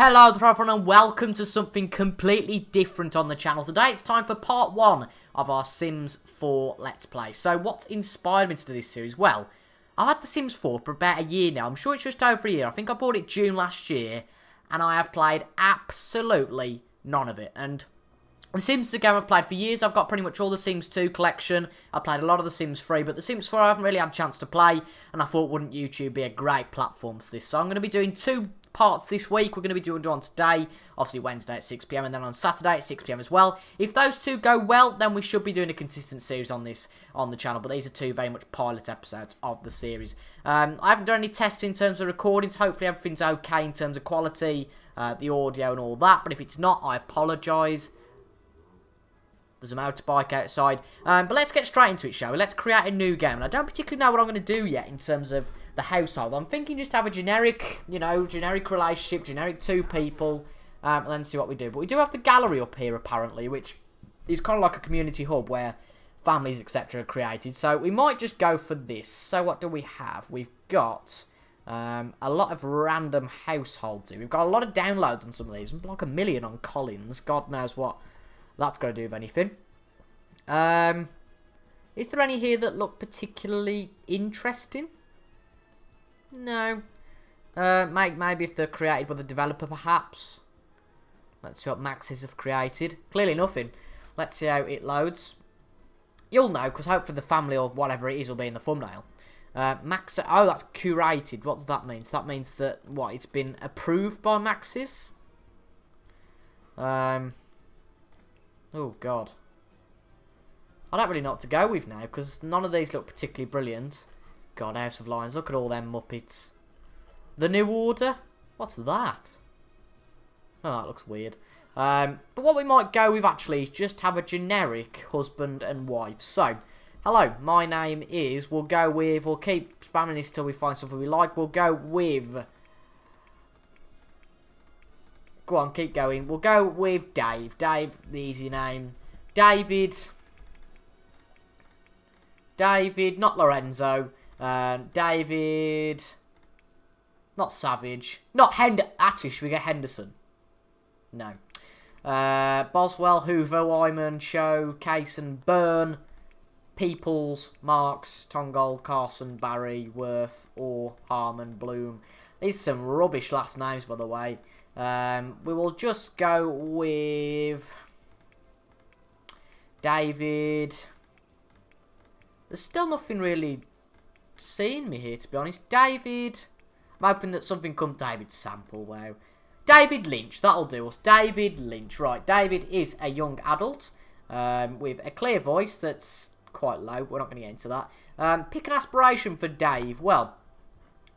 Hello there everyone and welcome to something completely different on the channel. Today it's time for part 1 of our Sims 4 Let's Play. So what's inspired me to do this series? Well, I've had the Sims 4 for about a year now. I'm sure it's just over a year. I think I bought it June last year and I have played absolutely none of it. And the Sims is a game I've played for years. I've got pretty much all the Sims 2 collection. I played a lot of the Sims 3, but the Sims 4 I haven't really had a chance to play. And I thought, wouldn't YouTube be a great platform for this? So I'm going to be doing 2 parts this week. We're going to be doing one today, obviously Wednesday at 6 PM, and then on Saturday at 6 PM as well. If those 2 go well, then we should be doing a consistent series on this on the channel, but these are 2 very much pilot episodes of the series. I haven't done any testing in terms of recordings. Hopefully everything's okay in terms of quality, the audio and all that, but if it's not, I apologise. There's a motorbike outside, but let's get straight into it, shall we? Let's create a new game, and I don't particularly know what I'm going to do yet in terms of the household. I'm thinking just have a generic, generic relationship, generic 2 people, and then see what we do. But we do have the gallery up here, apparently, which is kind of like a community hub where families, etc. are created. So we might just go for this. So what do we have? We've got a lot of random households here. We've got a lot of downloads on some of these. Like 1 million on Collins. God knows what that's going to do with anything. Is there any here that look particularly interesting? No. Maybe if they're created by the developer, perhaps. Let's see what Maxes have created. Clearly nothing. Let's see how it loads. You'll know, because hopefully the family or whatever it is will be in the thumbnail. Max. Oh, that's curated. What does that mean? So that means that, what, it's been approved by Maxes? Oh, God. I don't really know what to go with now, because none of these look particularly brilliant. God, House of Lions, look at all them Muppets. The New Order? What's that? Oh, that looks weird. But what we might go with, actually, is just have a generic husband and wife. So, hello, my name is, we'll keep spamming this till we find something we like. We'll go with, go on, keep going. We'll go with Dave. Dave, the easy name. David, not Lorenzo. David, not Savage, not actually, should we get Henderson? No. Boswell, Hoover, Wyman, Show, Kaysen, Byrne, Peoples, Marks, Tongol, Carson, Barry, Worth, Orr, Harmon, Bloom. These are some rubbish last names, by the way. We will just go with David. There's still nothing really seeing me here, to be honest. David, I'm hoping that something comes. David Sample, wow. David Lynch, that'll do us. David Lynch, right. David is a young adult with a clear voice that's quite low. We're not going to get into that. Pick an aspiration for Dave. Well,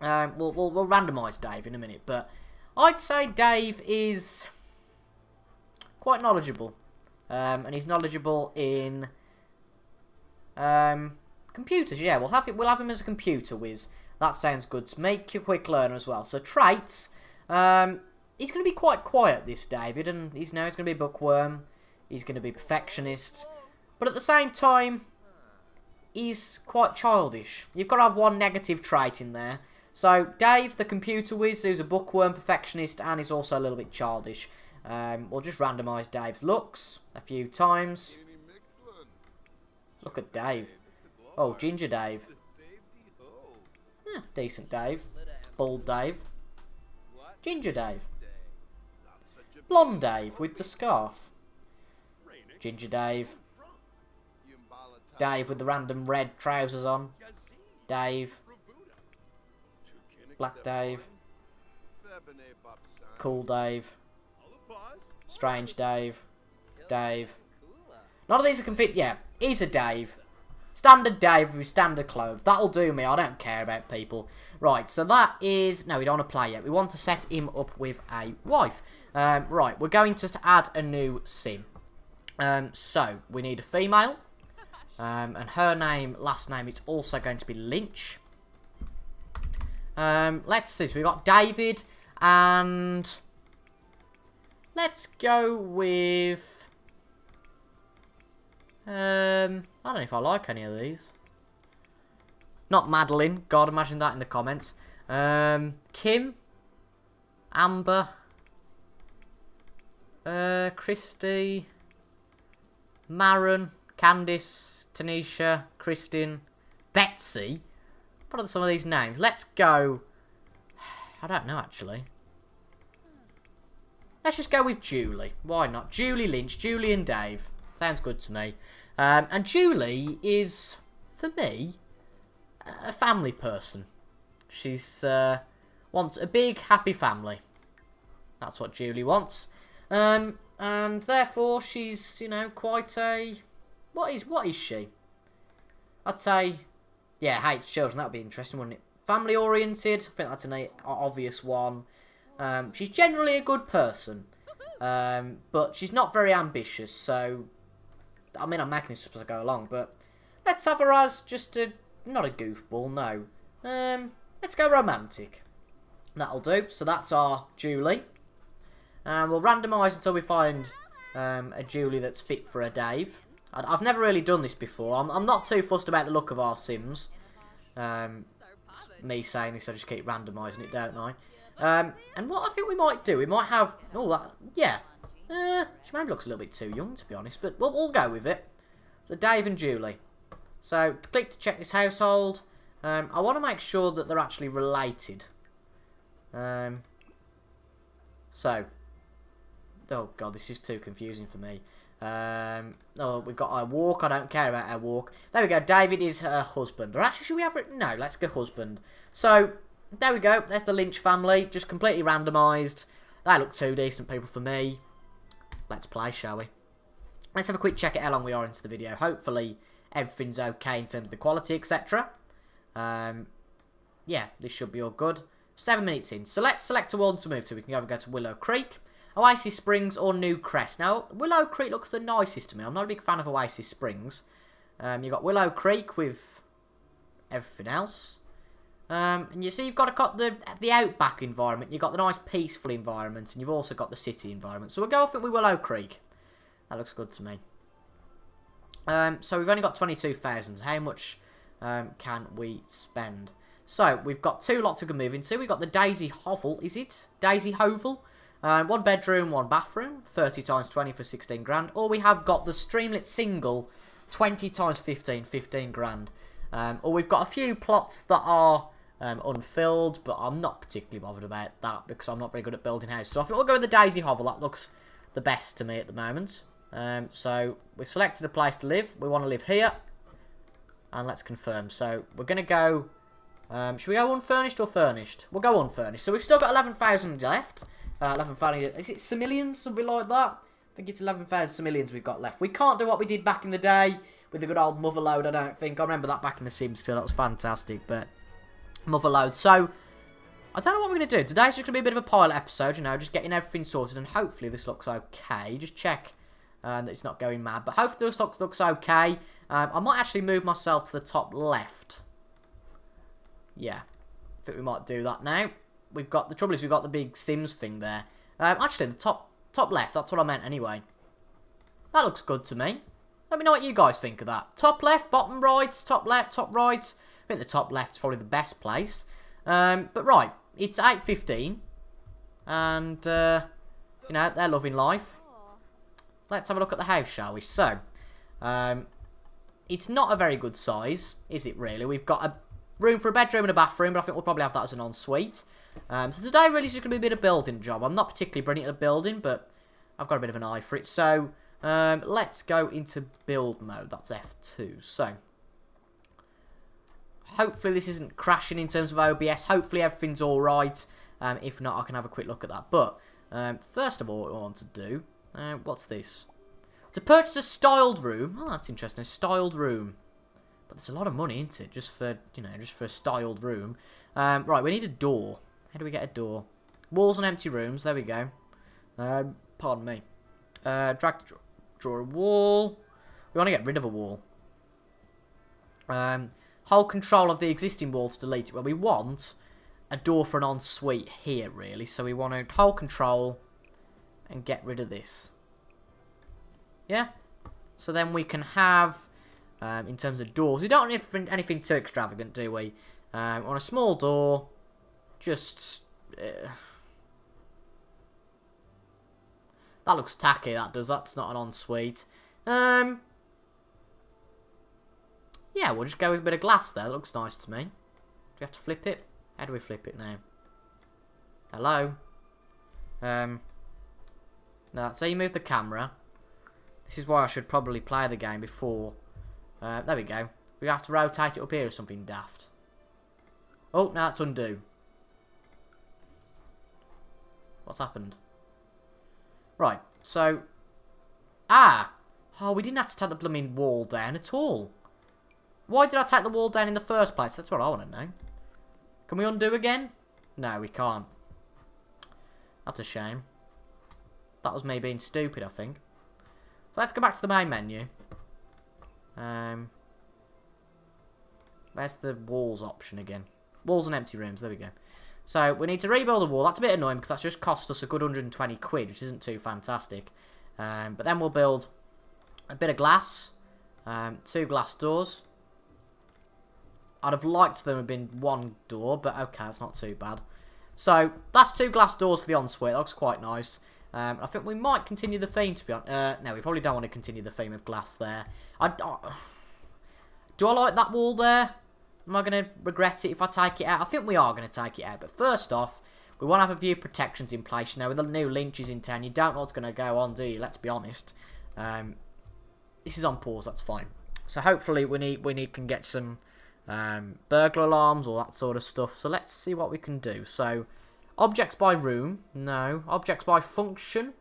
we'll randomise Dave in a minute, but I'd say Dave is quite knowledgeable, and he's knowledgeable in computers. Yeah, we'll have him as a computer whiz. That sounds good to me. Quick learner as well. So traits, he's going to be quite quiet, this David, and he's going to be a bookworm. He's going to be perfectionist, but at the same time, he's quite childish. You've got to have one negative trait in there. So Dave, the computer whiz, who's a bookworm, perfectionist, and is also a little bit childish. We'll just randomise Dave's looks a few times. Look at Dave. Oh, Ginger Dave. Yeah, decent Dave. Bald Dave. Ginger Dave. Blonde Dave with the scarf. Ginger Dave. Dave with the random red trousers on. Dave. Black Dave. Cool Dave. Strange Dave. Dave. None of these are confit. Yeah, he's a Dave. Standard Dave with standard clothes. That'll do me. I don't care about people. Right, so that is... No, we don't want to play yet. We want to set him up with a wife. Right, we're going to add a new sim. So, we need a female. And her last name, it's also going to be Lynch. Let's see. So, we've got David. And... let's go with... I don't know if I like any of these. Not Madeline. God, imagine that in the comments. Kim. Amber. Christy, Maren, Candice, Tanisha, Kristin, Betsy. What are some of these names? Let's go. I don't know, actually. Let's just go with Julie. Why not? Julie Lynch, Julie and Dave. Sounds good to me. And Julie is, for me, a family person. She's wants a big, happy family. That's what Julie wants. And therefore, she's, you know, quite a... What is she? I'd say... Yeah, hates children. That would be interesting, wouldn't it? Family-oriented. I think that's an obvious one. She's generally a good person. But she's not very ambitious, so... I mean, I'm making this up as I go along, but... Let's have her as just a... Not a goofball, no. Let's go romantic. That'll do. So that's our Julie. And we'll randomise until we find a Julie that's fit for a Dave. I've never really done this before. I'm not too fussed about the look of our Sims. It's me saying this, I just keep randomising it, don't I? And what I think we might do, we might have... Oh, that, yeah. She maybe looks a little bit too young, to be honest, but we'll go with it. So Dave and Julie. So, click to check this household. I want to make sure that they're actually related. Oh god, this is too confusing for me. Oh, we've got our walk. I don't care about our walk. There we go. David is her husband. Or actually, should we have it? No, let's go husband. So, there we go. There's the Lynch family. Just completely randomised. They look two decent people for me. Let's play, shall we? Let's have a quick check at how long we are into the video. Hopefully, everything's okay in terms of the quality, etc. Yeah, this should be all good. 7 minutes in. So let's select a world to move to. We can either go to Willow Creek, Oasis Springs, or New Crest. Now, Willow Creek looks the nicest to me. I'm not a big fan of Oasis Springs. You've got Willow Creek with everything else. And you see you've got the outback environment. You've got the nice peaceful environment. And you've also got the city environment. So we'll go off it with Willow Creek. That looks good to me. So we've only got 22,000. How much can we spend? So, we've got two lots we can move into. We've got the Daisy Hovel, is it? Daisy Hovel. 1 bedroom, 1 bathroom. 30 times 20 for 16 grand. Or we have got the Streamlit Single, 20 times 15, 15 grand. Or we've got a few plots that are unfilled, but I'm not particularly bothered about that because I'm not very good at building houses. So I think we'll go with the Daisy Hovel. That looks the best to me at the moment. So, we've selected a place to live. We want to live here. And let's confirm. So, we're going to go... should we go unfurnished or furnished? We'll go unfurnished. So we've still got 11,000 left. 11,000, is it simoleons? Something like that? I think it's 11,000 simoleons we've got left. We can't do what we did back in the day with the good old motherload, I don't think. I remember that back in the Sims 2. That was fantastic, but motherload. So, I don't know what we're going to do. Today's just going to be a bit of a pilot episode, you know, just getting everything sorted, and hopefully this looks okay. Just check that it's not going mad, but hopefully this looks okay. I might actually move myself to the top left. Yeah, I think we might do that now. We've got, the trouble is we've got the big Sims thing there. Actually, the top left, that's what I meant anyway. That looks good to me. Let me know what you guys think of that. Top left, bottom right, top left, top right. I think the top left's probably the best place. But right, it's 8:15. And, you know, they're loving life. Let's have a look at the house, shall we? So, it's not a very good size, is it really? We've got a room for a bedroom and a bathroom, but I think we'll probably have that as an ensuite. So today really is just going to be a bit of building job. I'm not particularly brilliant at building, but I've got a bit of an eye for it. So, let's go into build mode. That's F2. So, hopefully this isn't crashing in terms of OBS. Hopefully everything's alright. If not, I can have a quick look at that. But, first of all, what I want to do, what's this? To purchase a styled room. Oh, that's interesting. A styled room. But there's a lot of money, isn't it? Just for, you know, just for a styled room. Right, we need a door. How do we get a door? Walls and empty rooms. There we go. Pardon me. Drag to draw a wall. We want to get rid of a wall. Hold control of the existing wall to delete it. Well, we want a door for an ensuite here, really. So we want to hold control and get rid of this. Yeah? So then we can have... in terms of doors, we don't want anything too extravagant, do we? On a small door, just That looks tacky, that does. That's not an ensuite. Yeah, we'll just go with a bit of glass there. That looks nice to me. Do we have to flip it? How do we flip it now? Hello? No, that's how you move the camera. This is why I should probably play the game before. There we go. We have to rotate it up here or something daft. Oh, now it's undo. What's happened? Right, so... Ah! Oh, we didn't have to take the blooming wall down at all. Why did I take the wall down in the first place? That's what I want to know. Can we undo again? No, we can't. That's a shame. That was me being stupid, I think. So let's go back to the main menu. Where's the walls option again? Walls and empty rooms, there we go. So, we need to rebuild a wall. That's a bit annoying because that's just cost us a good 120 quid, which isn't too fantastic. But then we'll build a bit of glass. 2 glass doors. I'd have liked them to have been 1 door, but okay, it's not too bad. So, that's 2 glass doors for the ensuite. That looks quite nice. I think we might continue the theme, to be honest. No, we probably don't want to continue the theme of glass there. Do I like that wall there? Am I going to regret it if I take it out? I think we are going to take it out. But first off, we want to have a few protections in place. You know, with the new lynches in town, you don't know what's going to go on, do you? Let's be honest. This is on pause, that's fine. So hopefully we can get some burglar alarms, all that sort of stuff. So let's see what we can do. So, objects by room. No. Objects by function.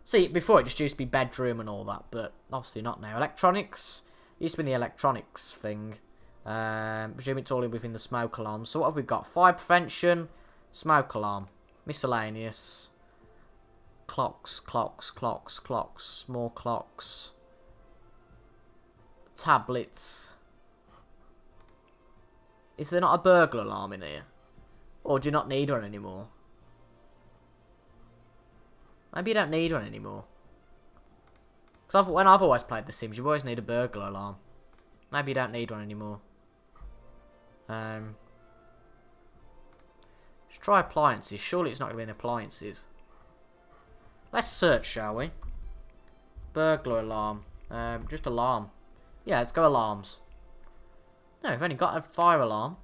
See, before it just used to be bedroom and all that, but obviously not now. Electronics. Used to be the electronics thing. Presume it's all within the smoke alarm. So what have we got? Fire prevention, smoke alarm, miscellaneous, clocks, more clocks, tablets. Is there not a burglar alarm in here? Or do you not need one anymore? Maybe you don't need one anymore. Because when I've always played The Sims, you always need a burglar alarm. Maybe you don't need one anymore. Let's try appliances. Surely it's not going to be in appliances. Let's search, shall we? Burglar alarm. Just alarm. Yeah, let's go alarms. No, we've only got a fire alarm.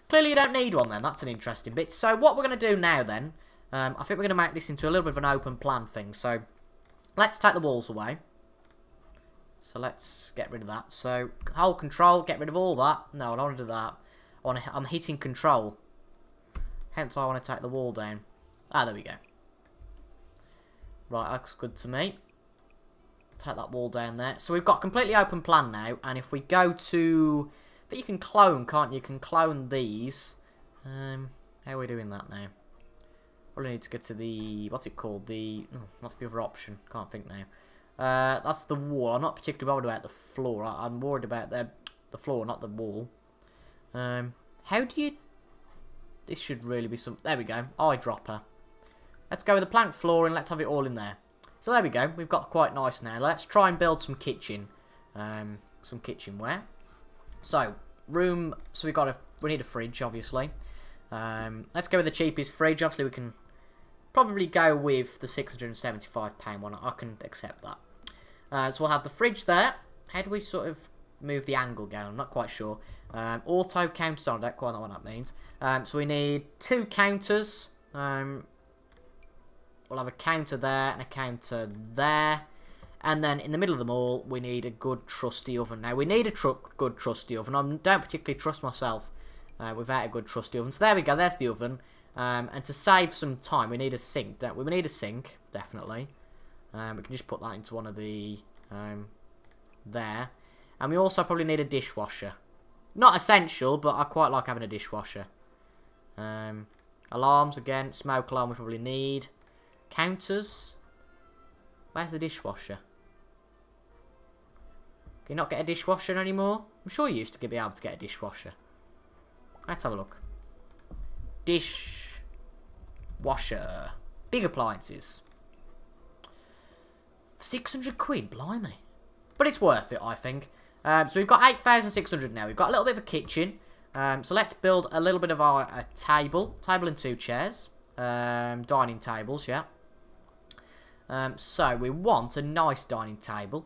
Clearly you don't need one then. That's an interesting bit. So what we're going to do now then, I think we're going to make this into a little bit of an open plan thing. So let's take the walls away. So let's get rid of that. So hold control, get rid of all that. No, I don't want to do that. I'm hitting control. Hence I want to take the wall down. Ah, there we go. Right, looks good to me. Take that wall down there. So we've got completely open plan now. And if we go to... But you can clone, can't you? You can clone these. How are we doing that now? Probably need to get to the... What's it called? The... what's the other option? Can't think now. That's the wall. I'm not particularly bothered about the floor. I'm worried about the floor, not the wall. How do you... This should really be some... There we go. Eyedropper. Let's go with the plank floor and let's have it all in there. So there we go. We've got quite nice now. Let's try and build some kitchen. Some kitchenware. So, room... So we need a fridge, obviously. Let's go with the cheapest fridge. Obviously, we can probably go with the £675 one. I can accept that. So we'll have the fridge there. How do we sort of move the angle down? I'm not quite sure. Auto counters. I don't quite know what that means. So we need 2 counters. We'll have a counter there and a counter there. And then in the middle of them all, we need a good trusty oven. Now, we need a good trusty oven. I don't particularly trust myself without a good trusty oven. So there we go. There's the oven. And to save some time, we need a sink, don't we? We need a sink, definitely. We can just put that into one of the... there. And we also probably need a dishwasher. Not essential, but I quite like having a dishwasher. Alarms, again. Smoke alarm we probably need. Counters. Where's the dishwasher? Can you not get a dishwasher anymore? I'm sure you used to be able to get a dishwasher. Let's have a look. Dishwasher. Big appliances. 600 quid, blimey. But it's worth it, I think. So we've got 8,600 now. We've got a little bit of a kitchen. So let's build a little bit of our table. Table and 2 chairs. Dining tables, yeah. So we want a nice dining table.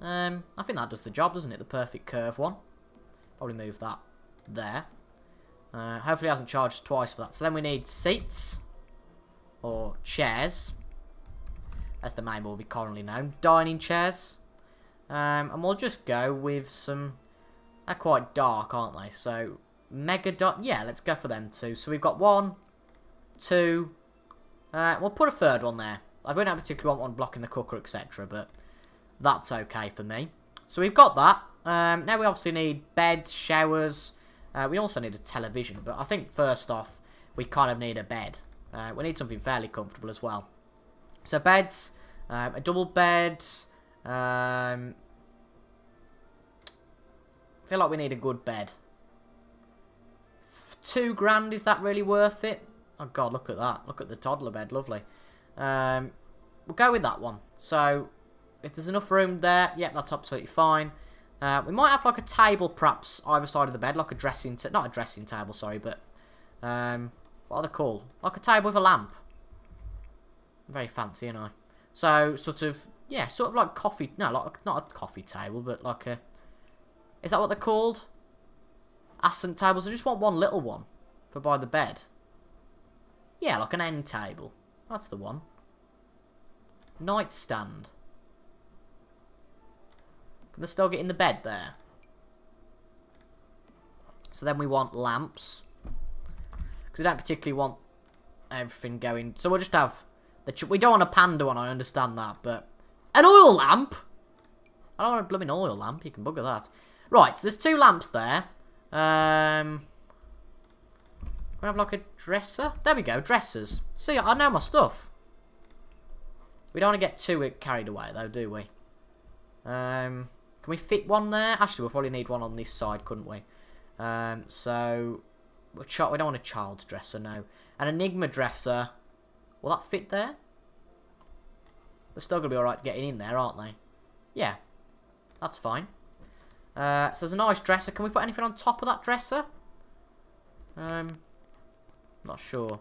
I think that does the job, doesn't it? The perfect curve one. Probably move that there. Hopefully it hasn't charged twice for that. So then we need seats. Or chairs. As the name will be commonly known. Dining chairs. And we'll just go with some... They're quite dark, aren't they? So, yeah, let's go for them too. So we've got 1, 2... we'll put a third one there. I don't particularly want one blocking the cooker, etc. But that's okay for me. So we've got that. Now we obviously need beds, showers. We also need a television. But I think first off, we kind of need a bed. We need something fairly comfortable as well. So beds, a double bed. I feel like we need a good bed. £2 is that really worth it? Oh god, look at that. Look at the toddler bed, lovely. We'll go with that one. So if there's enough room there, yep, that's absolutely fine. We might have like a table perhaps either side of the bed, like a dressing not a dressing table, sorry, but what are they called? Like a table with a lamp. Very fancy, you know. So sort of, yeah, sort of like coffee. No, like not a coffee table, but like a. Is that what they're called? Ascent tables. I just want one little one for by the bed. Yeah, like an end table. That's the one. Nightstand. Can they still get in the bed there? So then we want lamps. Because we don't particularly want everything going. So we'll just have... we don't want a panda one, I understand that. But an oil lamp? I don't want a blooming oil lamp. You can bugger that. Right, so there's 2 lamps there. We have like a dresser. There we go, dressers. See, I know my stuff. We don't want to get too carried away though, do we? Can we fit one there? Actually, we'll probably need one on this side, couldn't we? So we don't want a child's dresser, no. An Enigma dresser. Will that fit there? They're still going to be alright getting in there, aren't they? Yeah, that's fine. So there's a nice dresser. Can we put anything on top of that dresser? Not sure.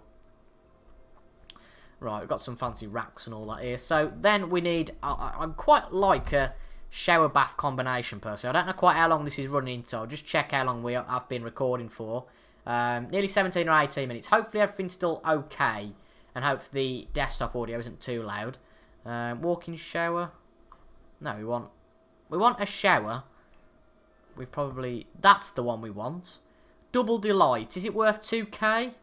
Right, we've got some fancy racks and all that here. So then we need... I'm quite like a shower bath combination person. I don't know quite how long this is running into. I'll just check how long we have been recording for. Nearly 17 or 18 minutes. Hopefully everything's still okay. And hopefully the desktop audio isn't too loud. Walk-in shower. No, we want a shower. We've probably... That's the one we want. Double Delight. Is it worth 2k?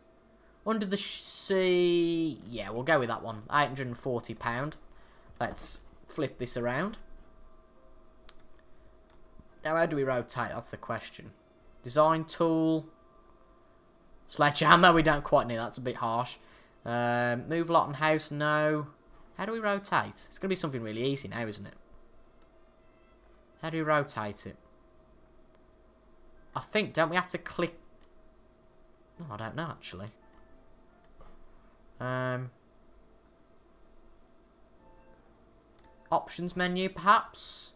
Under the sea... Yeah, we'll go with that one. £840. Let's flip this around. Now, how do we rotate? That's the question. Design tool. Sledgehammer. We don't quite need that. That's a bit harsh. Move lot and house. No. How do we rotate? It's going to be something really easy now, isn't it? How do we rotate it? I think, don't we have to click... Oh, I don't know, actually. Options menu, perhaps?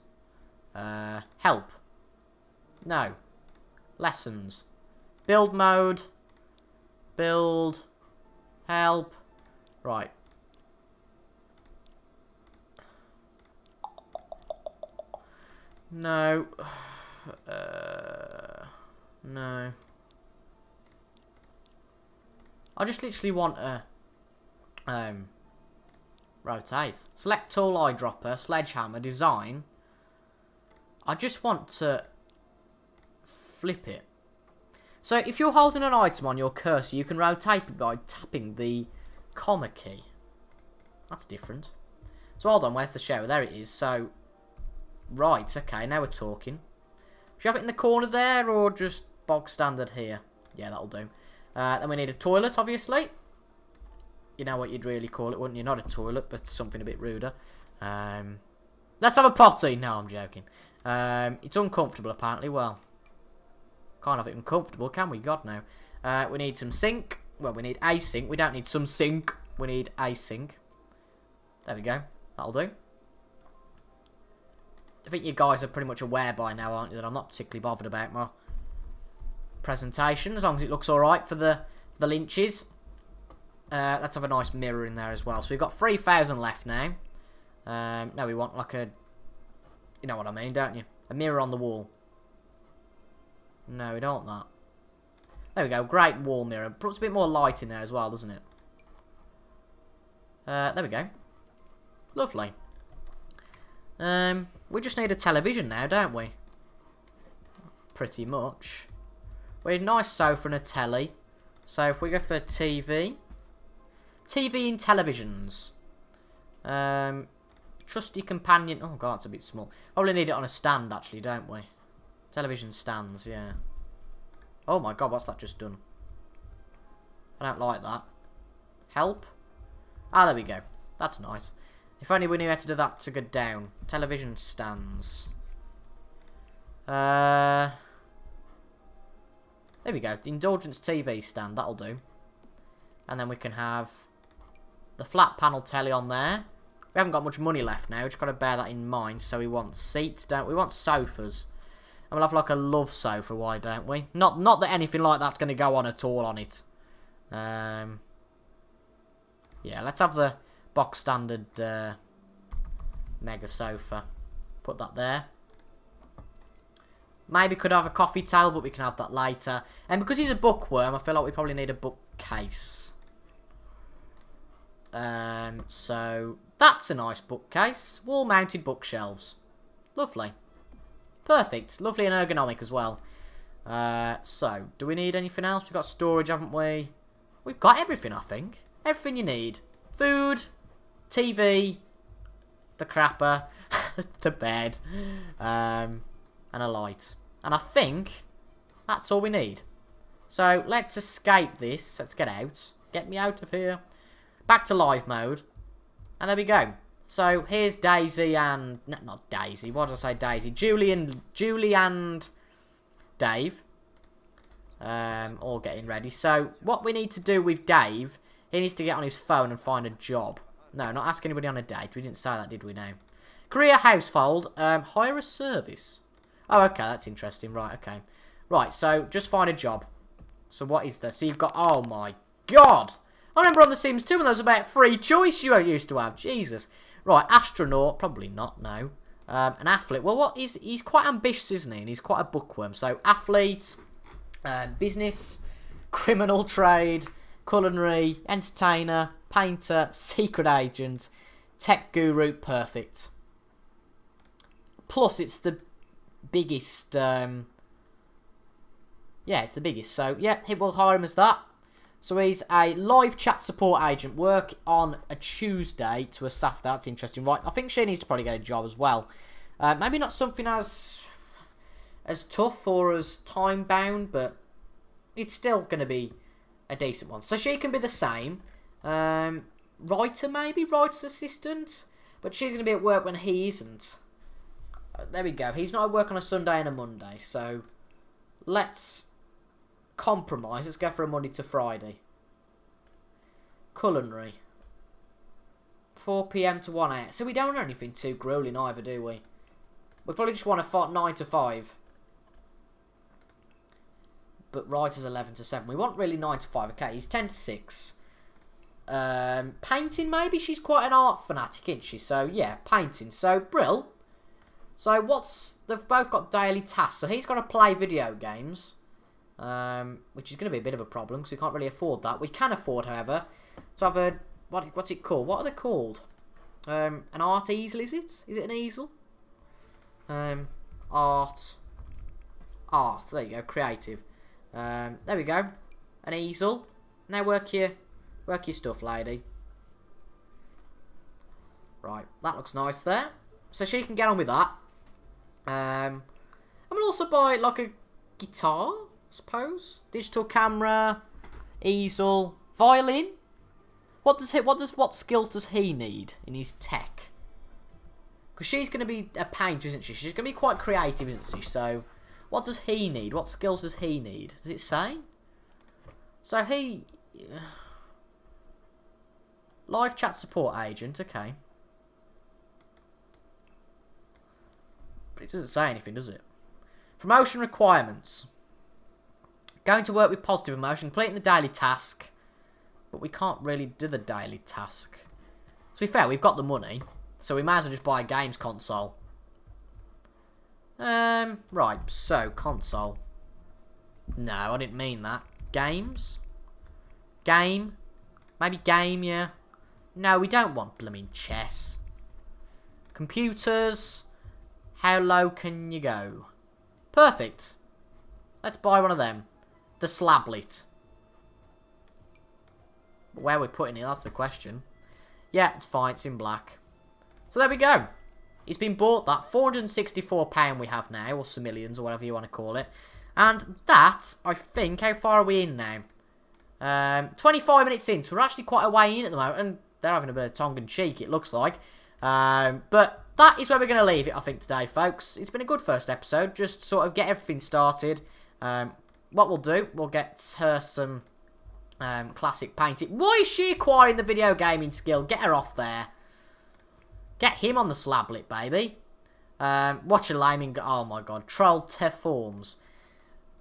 Help. No. Lessons. Build mode. Build. Help. Right. No. No. I just literally want a rotate. Select tool, eyedropper, sledgehammer, design. I just want to flip it. So if you're holding an item on your cursor, you can rotate it by tapping the comma key. That's different. So hold on, where's the shower? There it is. So, right, okay, now we're talking. Should you have it in the corner there, or just bog standard here? Yeah, that'll do. Then we need a toilet, obviously. You know what you'd really call it, wouldn't you? Not a toilet, but something a bit ruder. Let's have a potty. No, I'm joking. It's uncomfortable, apparently. Well, can't have it uncomfortable, can we? God, no. We need some sink. Well, we need a sink. We don't need some sink. We need a sink. There we go. That'll do. I think you guys are pretty much aware by now, aren't you, that I'm not particularly bothered about my presentation, as long as it looks alright for the lynches. Let's have a nice mirror in there as well. So we've got 3,000 left now. No, we want like a... You know what I mean, don't you? A mirror on the wall. No, we don't want that. There we go. Great wall mirror. Puts a bit more light in there as well, doesn't it? There we go. Lovely. We just need a television now, don't we? Pretty much. We need a nice sofa and a telly. So if we go for TV. TV and televisions. Trusty companion. Oh god, it's a bit small. Probably need it on a stand actually, don't we? Television stands, yeah. Oh my god, what's that just done? I don't like that. Help? Ah, there we go. That's nice. If only we knew how to do that to go down. Television stands. There we go. The Indulgence TV stand. That'll do. And then we can have the flat panel telly on there. We haven't got much money left now. We've just got to bear that in mind. So we want seats, don't we? We want sofas. And we'll have like a love sofa, why don't we? Not that anything like that's going to go on at all on it. Yeah, let's have the box standard mega sofa. Put that there. Maybe could have a coffee table, but we can have that later. And because he's a bookworm, I feel like we probably need a bookcase. So that's a nice bookcase. Wall-mounted bookshelves. Lovely. Perfect. Lovely and ergonomic as well. So, do we need anything else? We've got storage, haven't we? We've got everything, I think. Everything you need. Food, TV, the crapper, the bed, and a light. And I think that's all we need. So, let's escape this. Let's get out. Get me out of here. Back to live mode. And there we go. So, here's Daisy and... No, not Daisy. What did I say, Daisy? Julie and Dave. All getting ready. So, what we need to do with Dave... He needs to get on his phone and find a job. No, not ask anybody on a date. We didn't say that, did we, now? Career household. Hire a service. Oh, okay. That's interesting. Right, okay. Right, so, just find a job. So, what is there? So, you've got... Oh, my God. I remember on The Sims 2 when there was about free choice you used to have. Jesus. Right, astronaut. Probably not, no. An athlete. Well, what is... He's quite ambitious, isn't he? And he's quite a bookworm. So, athlete, business, criminal trade, culinary, entertainer, painter, secret agent, tech guru, perfect. Plus, it's the biggest... Yeah, it's the biggest. So, yeah, we'll hire him as that. So he's a live chat support agent. Work on a Tuesday to a Saturday. That's interesting. Right, I think she needs to probably get a job as well. Maybe not something as tough or as time-bound, but it's still going to be a decent one. So she can be the same. Writer, maybe? Writer's assistant? But she's going to be at work when he isn't. There we go. He's not at work on a Sunday and a Monday. So let's... compromise. Let's go for a Monday to Friday. Culinary. 4 PM to 1 AM. So we don't want anything too grueling either, do we? We probably just want a 9 to 5. But writer's 11 to 7. We want really 9 to 5. Okay, he's 10 to 6. Painting, maybe? She's quite an art fanatic, isn't she? So, yeah, painting. So, Brill. So, they've both got daily tasks. So, he's got to play video games. Which is going to be a bit of a problem because we can't really afford that. We can afford, however, to have a... What's it called? What are they called? An art easel, is it? Is it an easel? Art. There you go. Creative. There we go. An easel. Now work your stuff, lady. Right. That looks nice there. So she can get on with that. And we'll also buy, like, a guitar, suppose. Digital camera. Easel. Violin. What skills does he need in his tech? Because she's going to be a painter, isn't she? She's going to be quite creative, isn't she? So, what does he need? What skills does he need? Does it say? So he... Live chat support agent, okay. But it doesn't say anything, does it? Promotion requirements. Going to work with positive emotion, completing the daily task. But we can't really do the daily task. To be fair, we've got the money. So we might as well just buy a games console. Right, so, console. No, I didn't mean that. Games? Game? Maybe game, yeah. No, we don't want blooming chess. Computers. How low can you go? Perfect. Let's buy one of them. The slablet. Where are we putting it? That's the question. Yeah, it's fine. It's in black. So there we go. It's been bought. That £464 we have now, or Simillions, or whatever you want to call it. And that, I think, how far are we in now? 25 minutes in, so we're actually quite a way in at the moment, and they're having a bit of tongue-in-cheek, it looks like. But that is where we're going to leave it, I think, today, folks. It's been a good first episode, just sort of get everything started. What we'll do, we'll get her some classic painting. Why is she acquiring the video gaming skill? Get her off there. Get him on the slablet, baby. Watch a laming... Oh, my God. Troll Teforms.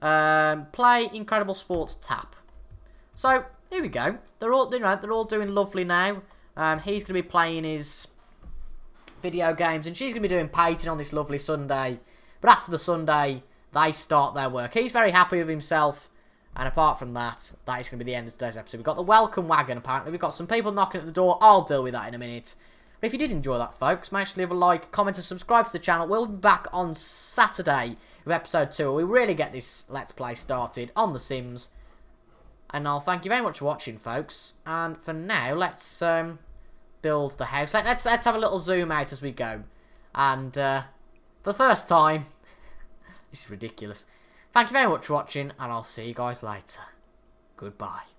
Play Incredible Sports Tap. So, here we go. They're all, you know, they're all doing lovely now. He's going to be playing his video games, and she's going to be doing painting on this lovely Sunday. But after the Sunday, they start their work. He's very happy with himself. And apart from that, that is going to be the end of today's episode. We've got the welcome wagon, apparently. We've got some people knocking at the door. I'll deal with that in a minute. But if you did enjoy that, folks, make sure to leave a like, comment, and subscribe to the channel. We'll be back on Saturday with episode 2, where we really get this Let's Play started on The Sims. And I'll thank you very much for watching, folks. And for now, let's build the house. Let's have a little zoom out as we go. And for the first time, this is ridiculous. Thank you very much for watching, and I'll see you guys later. Goodbye.